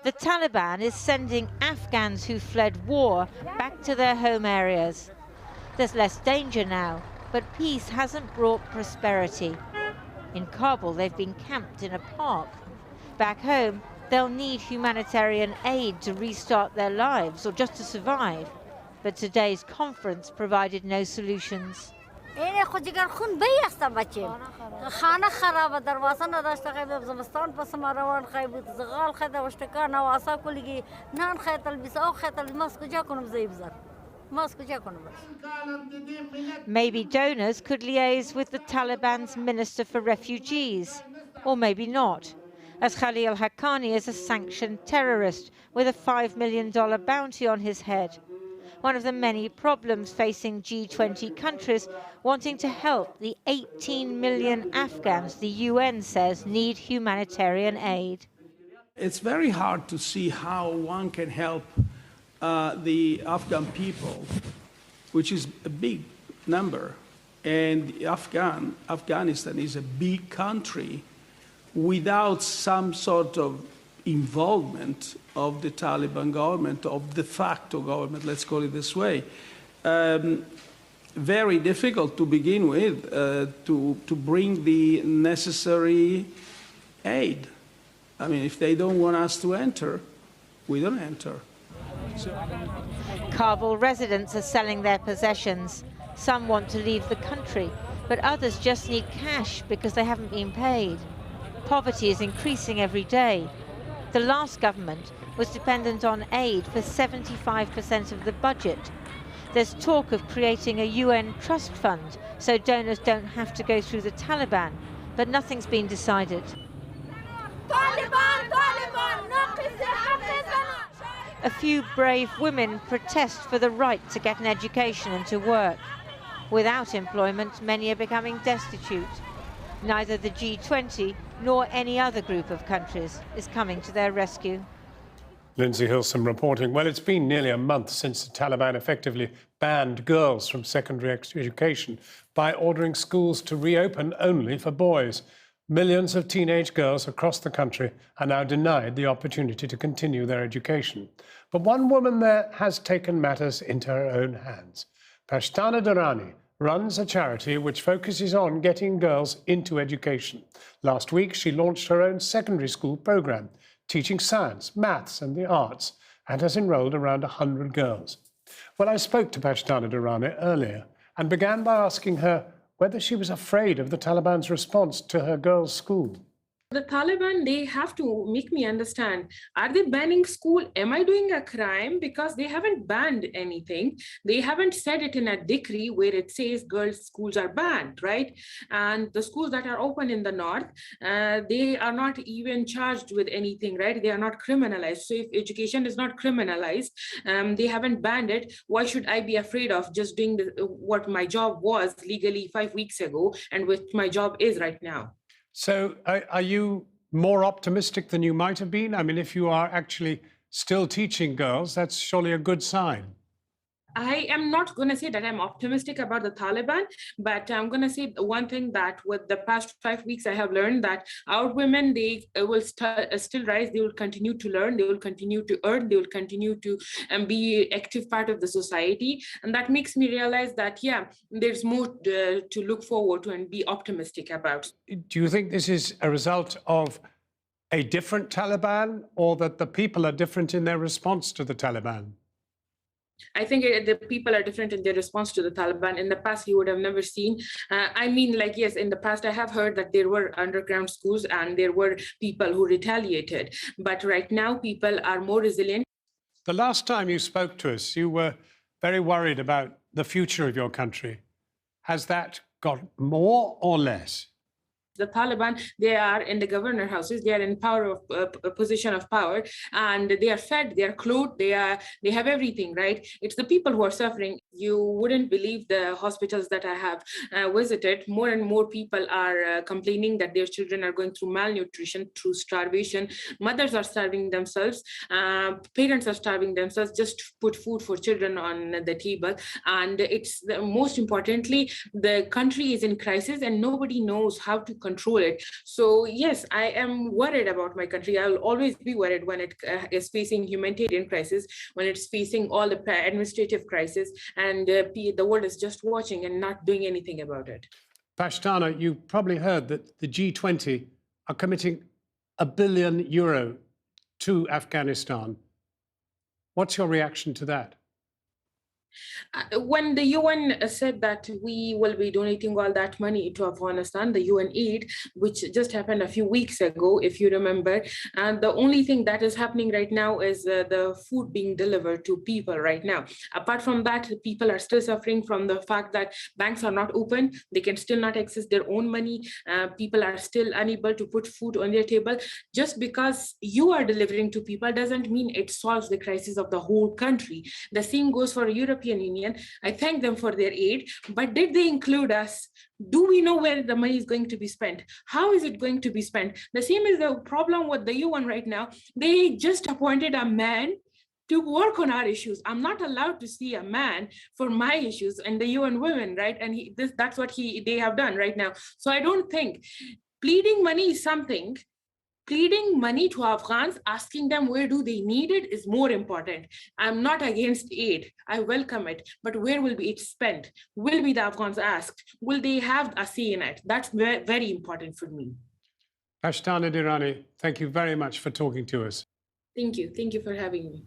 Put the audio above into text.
The Taliban is sending Afghans who fled war back to their home areas. There's less danger now, but peace hasn't brought prosperity. In Kabul, they've been camped in a park. Back home, they'll need humanitarian aid to restart their lives or just to survive. But today's conference provided no solutions. Maybe donors could liaise with the Taliban's Minister for Refugees, or maybe not, as Khalil Haqqani is a sanctioned terrorist with a $5 million bounty on his head. One of the many problems facing G20 countries wanting to help the 18 million Afghans the UN says need humanitarian aid. It's very hard to see how one can help the Afghan people, which is a big number, and Afghanistan is a big country, without some sort of involvement of the Taliban government, of de facto government, let's call it this way. Very difficult to begin with to bring the necessary aid. I mean, if they don't want us to enter, we don't enter. Kabul residents are selling their possessions. Some want to leave the country, but others just need cash because they haven't been paid. Poverty is increasing every day. The last government was dependent on aid for 75% of the budget. There's talk of creating a UN trust fund so donors don't have to go through the Taliban, but nothing's been decided. A few brave women protest for the right to get an education and to work. Without employment, many are becoming destitute. Neither the G20 nor any other group of countries is coming to their rescue. Lindsay Hilson reporting. Well, it's been nearly a month since the Taliban effectively banned girls from secondary education by ordering schools to reopen only for boys. Millions of teenage girls across the country are now denied the opportunity to continue their education. But one woman there has taken matters into her own hands. Pashtana Durrani runs a charity which focuses on getting girls into education. Last week, she launched her own secondary school program, teaching science, maths and the arts, and has enrolled around 100 girls. Well, I spoke to Pashtana Durrani earlier and began by asking her whether she was afraid of the Taliban's response to her girls' school. The Taliban, they have to make me understand, are they banning school? Am I doing a crime? Because they haven't banned anything. They haven't said it in a decree where it says girls' schools are banned, right? And the schools that are open in the north, they are not even charged with anything, right? They are not criminalized. So if education is not criminalized, they haven't banned it. Why should I be afraid of just doing what my job was legally 5 weeks ago and what my job is right now? So are you more optimistic than you might have been? I mean, if you are actually still teaching girls, that's surely a good sign. I am not going to say that I'm optimistic about the Taliban, but I'm going to say one thing that with the past 5 weeks, I have learned that our women, they will still rise. They will continue to learn. They will continue to earn. They will continue to be active part of the society. And that makes me realize that, yeah, there's more to look forward to and be optimistic about. Do you think this is a result of a different Taliban, or that the people are different in their response to the Taliban? I think the people are different in their response to the Taliban. In the past, you would have never seen. Yes, in the past, I have heard that there were underground schools and there were people who retaliated. But right now, people are more resilient. The last time you spoke to us, you were very worried about the future of your country. Has that got more or less? The Taliban, they are in the governor houses, they are in position of power, and they are fed, they are clothed, they have everything, right? It's the people who are suffering. You wouldn't believe the hospitals that I have visited. More and more people are complaining that their children are going through malnutrition, through starvation. Mothers are starving themselves, parents are starving themselves just to put food for children on the table. And most importantly, the country is in crisis and nobody knows how to control it. So yes, I am worried about my country. I will always be worried when it is facing humanitarian crisis, when it's facing all the administrative crisis, and the world is just watching and not doing anything about it. Pashtana, you probably heard that the G20 are committing €1 billion to Afghanistan. What's your reaction to that? When the UN said that we will be donating all that money to Afghanistan, the UN aid, which just happened a few weeks ago, if you remember, and the only thing that is happening right now is the food being delivered to people right now. Apart from that, people are still suffering from the fact that banks are not open. They can still not access their own money. People are still unable to put food on their table. Just because you are delivering to people doesn't mean it solves the crisis of the whole country. The same goes for European Union. I thank them for their aid, but did they include us? Do we know where the money is going to be spent? How is it going to be spent? The same is the problem with the UN right now. They just appointed a man to work on our issues. I'm not allowed to see a man for my issues and the UN women, right? And that's what they have done right now. So I don't think pleading money is something. Pleading money to Afghans, asking them where do they need it is more important. I'm not against aid. I welcome it. But where will it spent? Will be the Afghans asked? Will they have a say in it? That's very, very important for me. Pashtana Durrani, thank you very much for talking to us. Thank you. Thank you for having me.